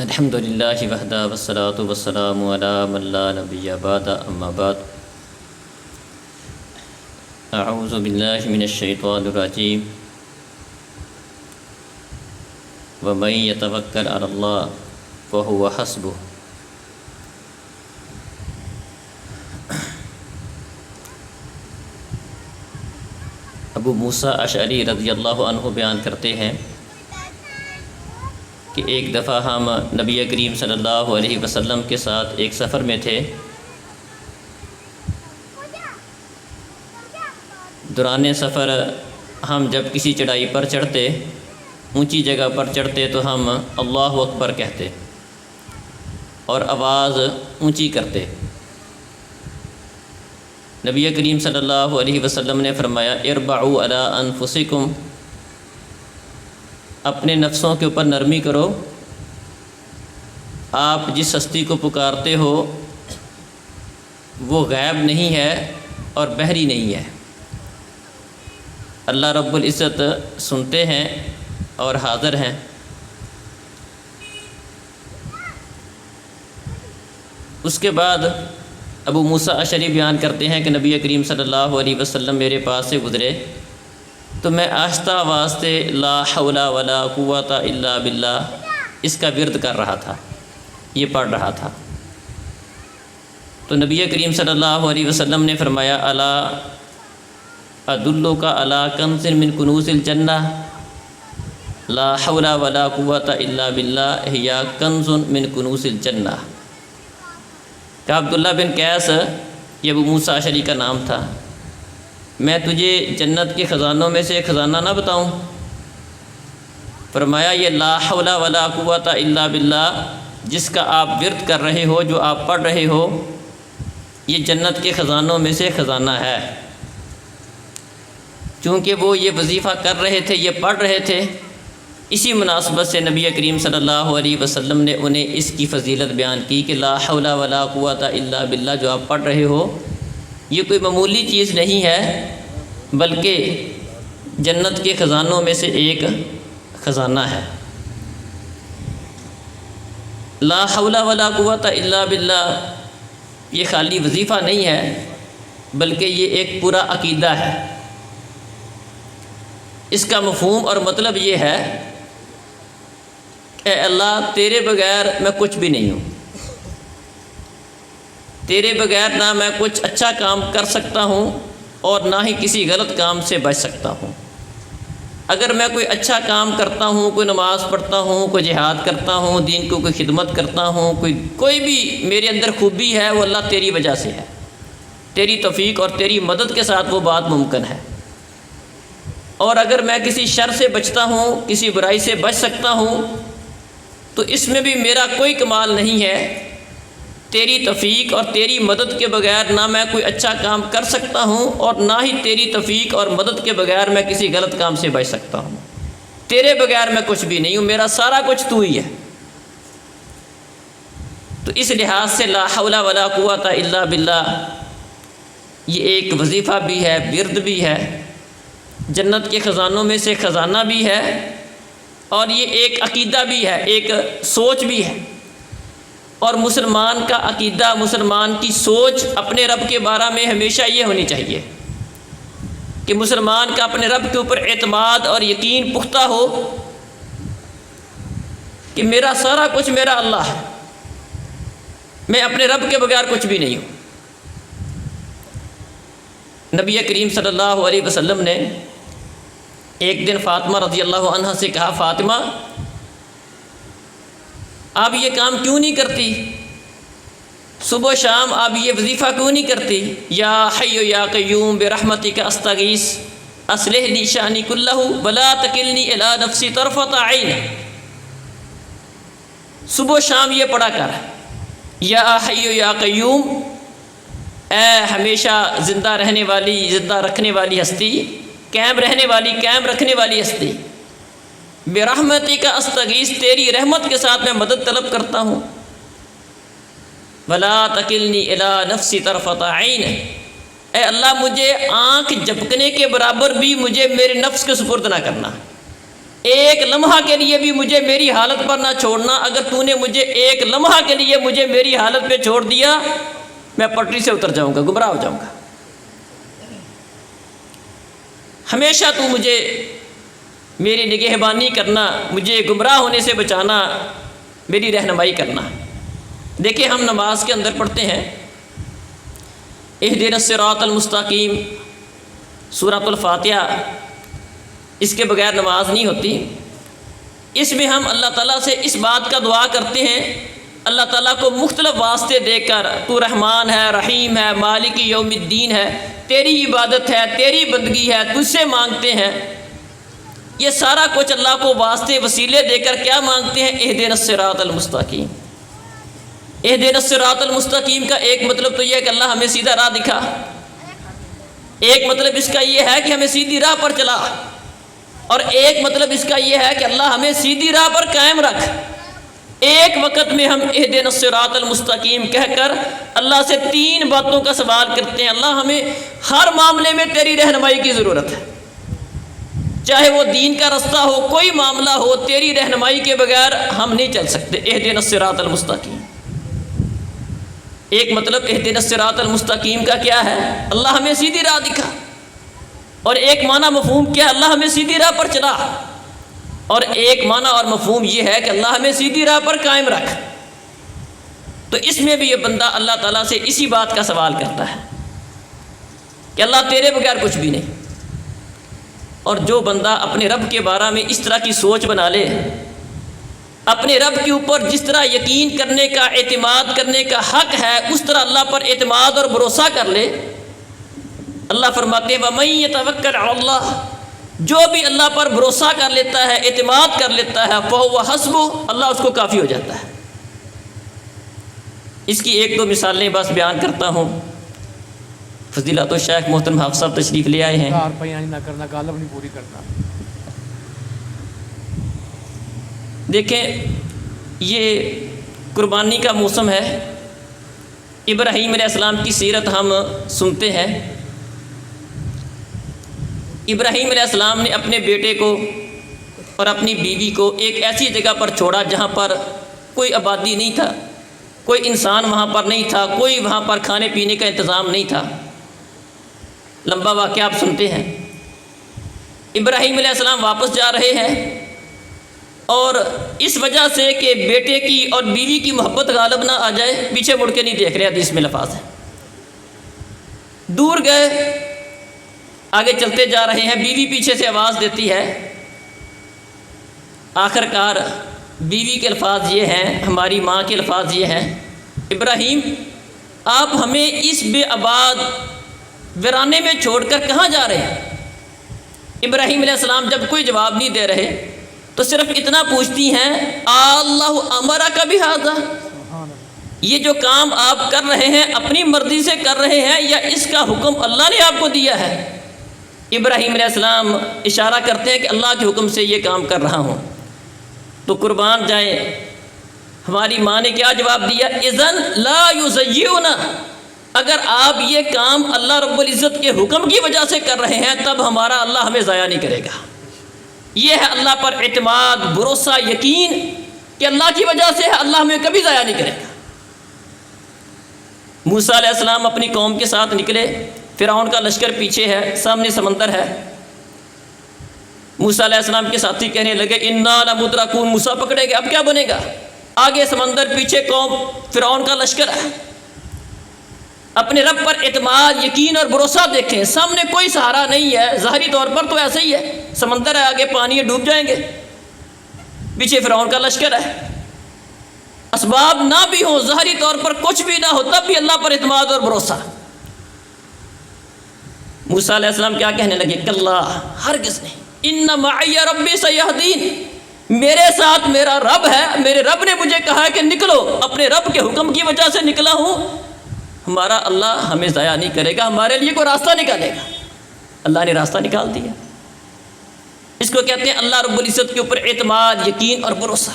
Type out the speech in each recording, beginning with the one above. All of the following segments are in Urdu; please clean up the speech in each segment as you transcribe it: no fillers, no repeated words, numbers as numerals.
الحمد للہ وحدہ والصلاة والسلام علی من لا نبی بعد اما بعد اعوذ باللہ من الشیطان الرجیم ومن یتوکل علی اللہ فہو حسبہ۔ ابو موسیٰ اشعری رضی اللہ عنہ بیان کرتے ہیں کہ ایک دفعہ ہم نبی کریم صلی اللہ علیہ وسلم کے ساتھ ایک سفر میں تھے۔ دوران سفر ہم جب کسی چڑھائی پر چڑھتے، اونچی جگہ پر چڑھتے تو ہم اللہ اکبر کہتے اور آواز اونچی کرتے۔ نبی کریم صلی اللہ علیہ وسلم نے فرمایا اربعوا علی انفسکم، اپنے نفسوں کے اوپر نرمی کرو، آپ جس ہستی کو پکارتے ہو وہ غائب نہیں ہے اور بحری نہیں ہے، اللہ رب العزت سنتے ہیں اور حاضر ہیں۔ اس کے بعد ابو موسیٰ اشعری بیان کرتے ہیں کہ نبی کریم صلی اللہ علیہ وسلم میرے پاس سے گزرے تو میں آہستہ آواز سے لا حول ولا قوت الا باللہ اس کا ورد کر رہا تھا، یہ پڑھ رہا تھا۔ تو نبی کریم صلی اللہ علیہ وسلم نے فرمایا الا ادلک علی کنز من کنوز الجنہ، لا حول ولا قوت الا باللہ ہی کنز من کنوز الجنہ۔ کہ عبداللہ بن قیس یہ ابو موسیٰ اشعری کا نام تھا، میں تجھے جنت کے خزانوں میں سے ایک خزانہ نہ بتاؤں؟ فرمایا یہ لا حول ولا قوت الا باللہ جس کا آپ ورد کر رہے ہو، جو آپ پڑھ رہے ہو، یہ جنت کے خزانوں میں سے خزانہ ہے۔ چونکہ وہ یہ وظیفہ کر رہے تھے، یہ پڑھ رہے تھے، اسی مناسبت سے نبی کریم صلی اللہ علیہ وسلم نے انہیں اس کی فضیلت بیان کی کہ لا حول ولا قوت الا باللہ جو آپ پڑھ رہے ہو یہ کوئی معمولی چیز نہیں ہے، بلکہ جنت کے خزانوں میں سے ایک خزانہ ہے۔ لا حول ولا قوت الا باللہ یہ خالی وظیفہ نہیں ہے، بلکہ یہ ایک پورا عقیدہ ہے۔ اس کا مفہوم اور مطلب یہ ہے اے اللہ تیرے بغیر میں کچھ بھی نہیں ہوں، تیرے بغیر نہ میں کچھ اچھا کام کر سکتا ہوں اور نہ ہی کسی غلط کام سے بچ سکتا ہوں۔ اگر میں کوئی اچھا کام کرتا ہوں، کوئی نماز پڑھتا ہوں، کوئی جہاد کرتا ہوں، دین کو کوئی خدمت کرتا ہوں، کوئی بھی میرے اندر خوبی ہے، وہ اللہ تیری وجہ سے ہے، تیری توفیق اور تیری مدد کے ساتھ وہ بات ممکن ہے۔ اور اگر میں کسی شر سے بچتا ہوں، کسی برائی سے بچ سکتا ہوں، تو اس میں بھی میرا کوئی کمال نہیں ہے، تیری توفیق اور تیری مدد کے بغیر نہ میں کوئی اچھا کام کر سکتا ہوں اور نہ ہی تیری توفیق اور مدد کے بغیر میں کسی غلط کام سے بچ سکتا ہوں۔ تیرے بغیر میں کچھ بھی نہیں ہوں، میرا سارا کچھ تو ہی ہے۔ تو اس لحاظ سے لا حول ولا قوت الا باللہ یہ ایک وظیفہ بھی ہے، ورد بھی ہے، جنت کے خزانوں میں سے خزانہ بھی ہے، اور یہ ایک عقیدہ بھی ہے، ایک سوچ بھی ہے۔ اور مسلمان کا عقیدہ، مسلمان کی سوچ اپنے رب کے بارے میں ہمیشہ یہ ہونی چاہیے کہ مسلمان کا اپنے رب کے اوپر اعتماد اور یقین پختہ ہو کہ میرا سارا کچھ میرا اللہ ہے، میں اپنے رب کے بغیر کچھ بھی نہیں ہوں۔ نبی کریم صلی اللہ علیہ وسلم نے ایک دن فاطمہ رضی اللہ عنہا سے کہا فاطمہ آپ یہ کام کیوں نہیں کرتی؟ صبح و شام آپ یہ وظیفہ کیوں نہیں کرتی؟ یا حی یا قیوم برحمتک استغیث اصلح لی شانی کلہ ولا تکلنی الی نفسی طرفۃ عین۔ صبح و شام یہ پڑھا کر، یا حی یا قیوم، اے ہمیشہ زندہ رہنے والی، زندہ رکھنے والی ہستی، قائم رہنے والی، قائم رکھنے والی ہستی، برحمتک استغیث، تیری رحمت کے ساتھ میں مدد طلب کرتا ہوں، ولا تکلنی الی نفسی طرفۃ عین، اے اللہ مجھے آنکھ جھپکنے کے برابر بھی مجھے میرے نفس کے سپرد نہ کرنا، ایک لمحہ کے لیے بھی مجھے میری حالت پر نہ چھوڑنا، اگر تو نے مجھے ایک لمحہ کے لیے مجھے میری حالت پہ چھوڑ دیا میں پٹری سے اتر جاؤں گا، گمراہ ہو جاؤں گا۔ ہمیشہ تو مجھے میری نگہبانی کرنا، مجھے گمراہ ہونے سے بچانا، میری رہنمائی کرنا۔ دیکھیں ہم نماز کے اندر پڑھتے ہیں اہدنا الصراط المستقیم، سورۃ الفاتحہ، اس کے بغیر نماز نہیں ہوتی۔ اس میں ہم اللہ تعالیٰ سے اس بات کا دعا کرتے ہیں، اللہ تعالیٰ کو مختلف واسطے دے کر، تو رحمان ہے، رحیم ہے، مالک یوم الدین ہے، تیری عبادت ہے، تیری بندگی ہے، تجھ سے مانگتے ہیں۔ یہ سارا کچھ اللہ کو واسطے وسیلے دے کر کیا مانگتے ہیں؟ اہدنا الصراط المستقیم۔ اہدنا الصراط المستقیم کا ایک مطلب تو یہ ہے کہ اللہ ہمیں سیدھا راہ دکھا، ایک مطلب اس کا یہ ہے کہ ہمیں سیدھی راہ پر چلا، اور ایک مطلب اس کا یہ ہے کہ اللہ ہمیں سیدھی راہ پر قائم رکھ۔ ایک وقت میں ہم اہدنا الصراط المستقیم کہہ کر اللہ سے تین باتوں کا سوال کرتے ہیں۔ اللہ ہمیں ہر معاملے میں تیری رہنمائی کی ضرورت ہے، چاہے وہ دین کا رستہ ہو، کوئی معاملہ ہو، تیری رہنمائی کے بغیر ہم نہیں چل سکتے۔ اہدنا الصراط المستقیم۔ ایک مطلب اہدنا الصراط المستقیم کا کیا ہے؟ اللہ ہمیں سیدھی راہ دکھا، اور ایک معنی مفہوم کیا ہے؟ اللہ ہمیں سیدھی راہ پر چلا، اور ایک معنی اور مفہوم یہ ہے کہ اللہ ہمیں سیدھی راہ پر قائم رکھ۔ تو اس میں بھی یہ بندہ اللہ تعالیٰ سے اسی بات کا سوال کرتا ہے کہ اللہ تیرے بغیر کچھ بھی نہیں۔ اور جو بندہ اپنے رب کے بارے میں اس طرح کی سوچ بنا لے، اپنے رب کے اوپر جس طرح یقین کرنے کا، اعتماد کرنے کا حق ہے، اس طرح اللہ پر اعتماد اور بھروسہ کر لے، اللہ فرماتے ہیں وَمَن يَتَوَكَّلْ عَلَى اللَّهِ، جو بھی اللہ پر بھروسہ کر لیتا ہے، اعتماد کر لیتا ہے، فَهُوَ حَسْبُهُ، اللہ اس کو کافی ہو جاتا ہے۔ اس کی ایک دو مثالیں بس بیان کرتا ہوں۔ فضیلت الشیخ محترم حافظ صاحب تشریف لے آئے ہیں۔ نہ کرنا، غالب نہیں پوری کرنا۔ دیکھیں یہ قربانی کا موسم ہے، ابراہیم علیہ السلام کی سیرت ہم سنتے ہیں۔ ابراہیم علیہ السلام نے اپنے بیٹے کو اور اپنی بیوی کو ایک ایسی جگہ پر چھوڑا جہاں پر کوئی آبادی نہیں تھا، کوئی انسان وہاں پر نہیں تھا، کوئی وہاں پر کھانے پینے کا انتظام نہیں تھا۔ لمبا واقعہ آپ سنتے ہیں۔ ابراہیم علیہ السلام واپس جا رہے ہیں، اور اس وجہ سے کہ بیٹے کی اور بیوی کی محبت غالب نہ آ جائے، پیچھے مڑ کے نہیں دیکھ رہے، حدیث میں لفظ ہے۔ دور گئے، آگے چلتے جا رہے ہیں، بیوی پیچھے سے آواز دیتی ہے۔ آخر کار بیوی کے الفاظ یہ ہیں، ہماری ماں کے الفاظ یہ ہیں، ابراہیم آپ ہمیں اس بے آباد ویرانے میں چھوڑ کر کہاں جا رہے ہیں؟ ابراہیم علیہ السلام جب کوئی جواب نہیں دے رہے تو صرف اتنا پوچھتی ہیں اللہ امرک بہذا، یہ جو کام آپ کر رہے ہیں اپنی مرضی سے کر رہے ہیں یا اس کا حکم اللہ نے آپ کو دیا ہے؟ ابراہیم علیہ السلام اشارہ کرتے ہیں کہ اللہ کے حکم سے یہ کام کر رہا ہوں۔ تو قربان جائیں، ہماری ماں نے کیا جواب دیا؟ اذن لا یضیعنا، اگر آپ یہ کام اللہ رب العزت کے حکم کی وجہ سے کر رہے ہیں تب ہمارا اللہ ہمیں ضائع نہیں کرے گا۔ یہ ہے اللہ پر اعتماد، بھروسہ، یقین کہ اللہ کی وجہ سے اللہ ہمیں کبھی ضائع نہیں کرے گا۔ موسیٰ علیہ السلام اپنی قوم کے ساتھ نکلے، فرعون کا لشکر پیچھے ہے، سامنے سمندر ہے۔ موسیٰ علیہ السلام کے ساتھی کہنے لگے انا لمدرکون، موسیٰ پکڑے گئے، اب کیا بنے گا؟ آگے سمندر، پیچھے قوم، فرعون کا لشکر ہے۔ اپنے رب پر اعتماد، یقین اور بھروسہ دیکھیں، سامنے کوئی سہارا نہیں ہے، ظاہری طور پر تو ایسا ہی ہے، سمندر ہے، آگے پانی ہے، ڈوب جائیں گے، پیچھے فرعون کا لشکر ہے۔ اسباب نہ بھی ہوں، ظاہری طور پر کچھ بھی نہ ہو، تب بھی اللہ پر اعتماد اور بھروسہ۔ موسیٰ علیہ السلام کیا کہنے لگے؟ کلا، ہرگز نہیں، ان معی ربی سیہدین، میرے ساتھ میرا رب ہے، میرے رب نے مجھے کہا کہ نکلو، اپنے رب کے حکم کی وجہ سے نکلا ہوں، ہمارا اللہ ہمیں ضائع نہیں کرے گا، ہمارے لیے کوئی راستہ نکالے گا۔ اللہ نے راستہ نکال دیا۔ اس کو کہتے ہیں اللہ رب العزت کے اوپر اعتماد، یقین اور بھروسہ۔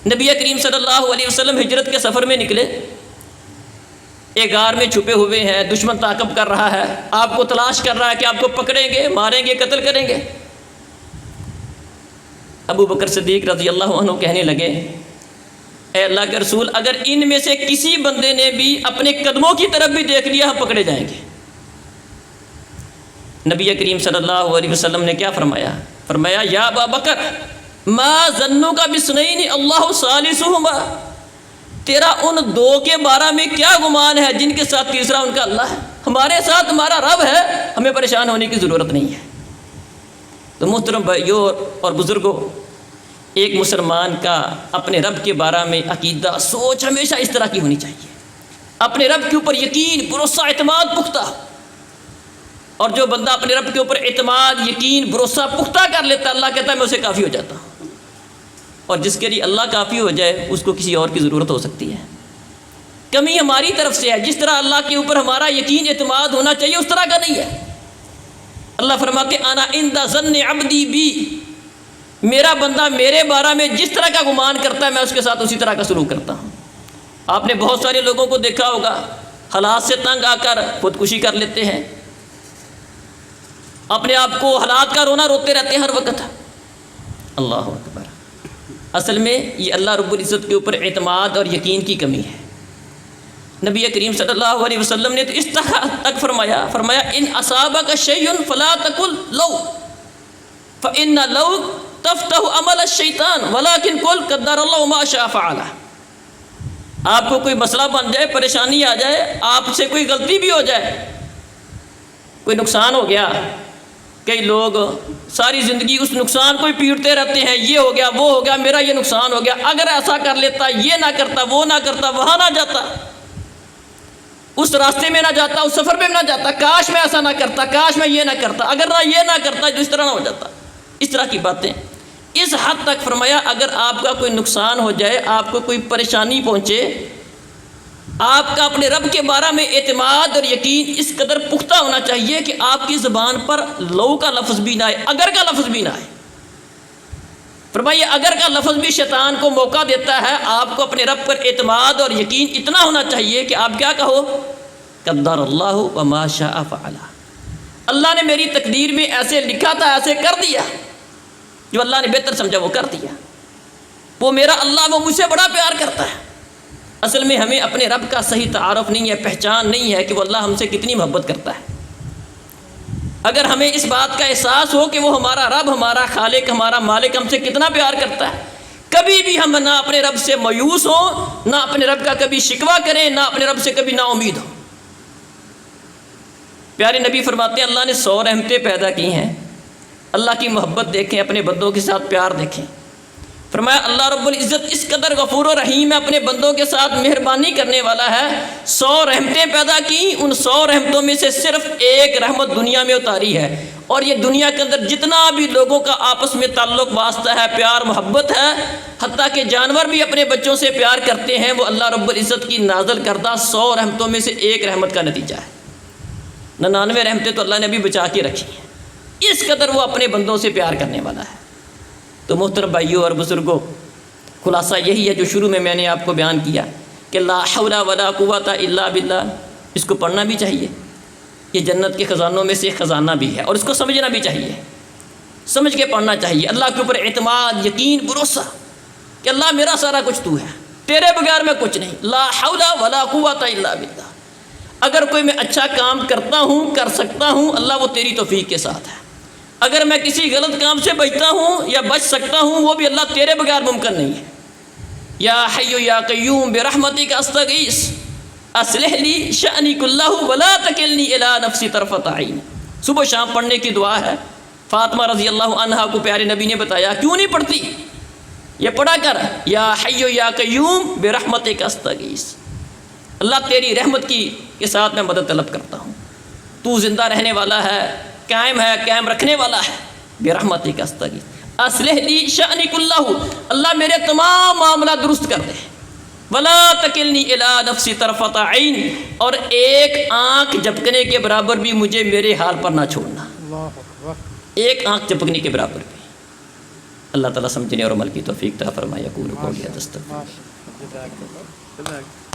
نبی کریم صلی اللہ علیہ وسلم ہجرت کے سفر میں نکلے، ایک غار میں چھپے ہوئے ہیں، دشمن تعاقب کر رہا ہے، آپ کو تلاش کر رہا ہے کہ آپ کو پکڑیں گے، ماریں گے، قتل کریں گے۔ ابو بکر صدیق رضی اللہ عنہ کہنے لگے اے اللہ کے رسول اگر ان میں سے کسی بندے نے بھی اپنے قدموں کی طرف بھی دیکھ لیا ہم پکڑے جائیں گے۔ نبی کریم صلی اللہ علیہ وسلم نے کیا فرمایا؟ فرمایا یا ابا بکر ما ظنک باثنین اللہ ثالثہما، تیرا ان دو کے بارے میں کیا گمان ہے جن کے ساتھ تیسرا ان کا اللہ ہے؟ ہمارے ساتھ ہمارا رب ہے، ہمیں پریشان ہونے کی ضرورت نہیں ہے۔ تو محترم بھائیوں اور بزرگوں، ایک مسلمان کا اپنے رب کے بارے میں عقیدہ سوچ ہمیشہ اس طرح کی ہونی چاہیے، اپنے رب کے اوپر یقین، بھروسہ، اعتماد پختہ۔ اور جو بندہ اپنے رب کے اوپر اعتماد، یقین، بھروسہ پختہ کر لیتا ہے، اللہ کہتا ہے میں اسے کافی ہو جاتا ہوں۔ اور جس کے لیے اللہ کافی ہو جائے اس کو کسی اور کی ضرورت ہو سکتی ہے، کمی ہماری طرف سے ہے۔ جس طرح اللہ کے اوپر ہمارا یقین، اعتماد ہونا چاہیے اس طرح کا نہیں ہے۔ اللہ فرماتے انا عند ظن عبدی بی، میرا بندہ میرے بارے میں جس طرح کا گمان کرتا ہے میں اس کے ساتھ اسی طرح کا سلوک کرتا ہوں۔ آپ نے بہت سارے لوگوں کو دیکھا ہوگا حالات سے تنگ آ کر خودکشی کر لیتے ہیں، اپنے آپ کو حالات کا رونا روتے رہتے ہیں ہر وقت۔ اللہ اکبر، اصل میں یہ اللہ رب العزت کے اوپر اعتماد اور یقین کی کمی ہے۔ نبی کریم صلی اللہ علیہ وسلم نے تو اس طرح تک فرمایا ان اصابک شیء فلا تقل لو فإن لو تفتح عمل الشیطان ولكن قل قدر اللہ ما شاء فعل۔ آپ کو کوئی مسئلہ بن جائے، پریشانی آ جائے، آپ سے کوئی غلطی بھی ہو جائے، کوئی نقصان ہو گیا، کئی لوگ ساری زندگی اس نقصان کو ہی پیٹتے رہتے ہیں، یہ ہو گیا، وہ ہو گیا، میرا یہ نقصان ہو گیا، اگر ایسا کر لیتا، یہ نہ کرتا، وہ نہ کرتا، وہاں نہ جاتا، اس راستے میں نہ جاتا، اس سفر میں نہ جاتا، کاش میں ایسا نہ کرتا، کاش میں یہ نہ کرتا، اگر نہ یہ نہ کرتا تو اس طرح نہ ہو جاتا۔ اس طرح کی باتیں اس حد تک فرمایا اگر آپ کا کوئی نقصان ہو جائے، آپ کو کوئی پریشانی پہنچے، آپ کا اپنے رب کے بارے میں اعتماد اور یقین اس قدر پختہ ہونا چاہیے کہ آپ کی زبان پر لو کا لفظ بھی نہ آئے، اگر کا لفظ بھی نہ آئے۔ فرمائیے اگر کا لفظ بھی شیطان کو موقع دیتا ہے، آپ کو اپنے رب پر اعتماد اور یقین اتنا ہونا چاہیے کہ آپ کیا کہو؟ قدر اللہ وما شاء فعل، اللہ نے میری تقدیر میں ایسے لکھا تھا، ایسے کر دیا، جو اللہ نے بہتر سمجھا وہ کر دیا۔ وہ میرا اللہ، وہ مجھ سے بڑا پیار کرتا ہے۔ اصل میں ہمیں اپنے رب کا صحیح تعارف نہیں ہے، پہچان نہیں ہے کہ وہ اللہ ہم سے کتنی محبت کرتا ہے۔ اگر ہمیں اس بات کا احساس ہو کہ وہ ہمارا رب، ہمارا خالق، ہمارا مالک ہم سے کتنا پیار کرتا ہے، کبھی بھی ہم نہ اپنے رب سے مایوس ہوں، نہ اپنے رب کا کبھی شکوہ کریں، نہ اپنے رب سے کبھی نا امید ہو۔ پیارے نبی فرماتے ہیں اللہ نے 100 رحمتیں پیدا کی ہیں۔ اللہ کی محبت دیکھیں، اپنے بندوں کے ساتھ پیار دیکھیں۔ فرمایا اللہ رب العزت اس قدر غفور و رحیم ہے، اپنے بندوں کے ساتھ مہربانی کرنے والا ہے۔ 100 رحمتیں پیدا کی، ان 100 رحمتوں میں سے صرف ایک رحمت دنیا میں اتاری ہے، اور یہ دنیا کے اندر جتنا بھی لوگوں کا آپس میں تعلق واسطہ ہے، پیار محبت ہے، حتیٰ کہ جانور بھی اپنے بچوں سے پیار کرتے ہیں، وہ اللہ رب العزت کی نازل کردہ 100 رحمتوں میں سے ایک رحمت کا نتیجہ ہے۔ 99 رحمتیں تو اللہ نے بھی بچا کے رکھی ہیں، اس قدر وہ اپنے بندوں سے پیار کرنے والا ہے۔ تو محترم بھائیوں اور بزرگوں، خلاصہ یہی ہے جو شروع میں نے آپ کو بیان کیا کہ لا حول ولا قوت الا باللہ، اس کو پڑھنا بھی چاہیے، یہ جنت کے خزانوں میں سے ایک خزانہ بھی ہے، اور اس کو سمجھنا بھی چاہیے، سمجھ کے پڑھنا چاہیے۔ اللہ کے اوپر اعتماد، یقین، بھروسہ کہ اللہ میرا سارا کچھ تو ہے، تیرے بغیر میں کچھ نہیں، لا حول ولا قوت الا باللہ۔ اگر کوئی میں اچھا کام کرتا ہوں، کر سکتا ہوں، اللہ وہ تیری توفیق کے ساتھ ہے۔ اگر میں کسی غلط کام سے بچتا ہوں یا بچ سکتا ہوں، وہ بھی اللہ تیرے بغیر ممکن نہیں ہے۔ یا حی یا قیوم برحمتک استغیث اصلح لی شأنی کلہ ولا تکلنی الی نفسی طرفۃ عین، صبح شام پڑھنے کی دعا ہے۔ فاطمہ رضی اللہ عنہا کو پیارے نبی نے بتایا کیوں نہیں پڑھتی، یہ پڑھا کر یا حی یا قیوم برحمتک استغیث، اللہ تیری رحمت کے ساتھ میں مدد طلب کرتا ہوں، تو زندہ رہنے والا ہے، قائم ہے، قائم رکھنے والا ہے۔ برحمتک استغیث اصلح لی شأنی کلہ، اللہ میرے تمام معاملات درست کر دے، ولا تکلنی الی نفسی طرفۃ عین، اور ایک آنکھ جھپکنے کے برابر بھی مجھے میرے حال پر نہ چھوڑنا، ایک آنکھ جھپکنے کے برابر بھی۔ اللہ تعالیٰ سمجھنے اور عمل کی توفیق عطا فرمائے۔ یقول قولی ھذا استغفر اللہ۔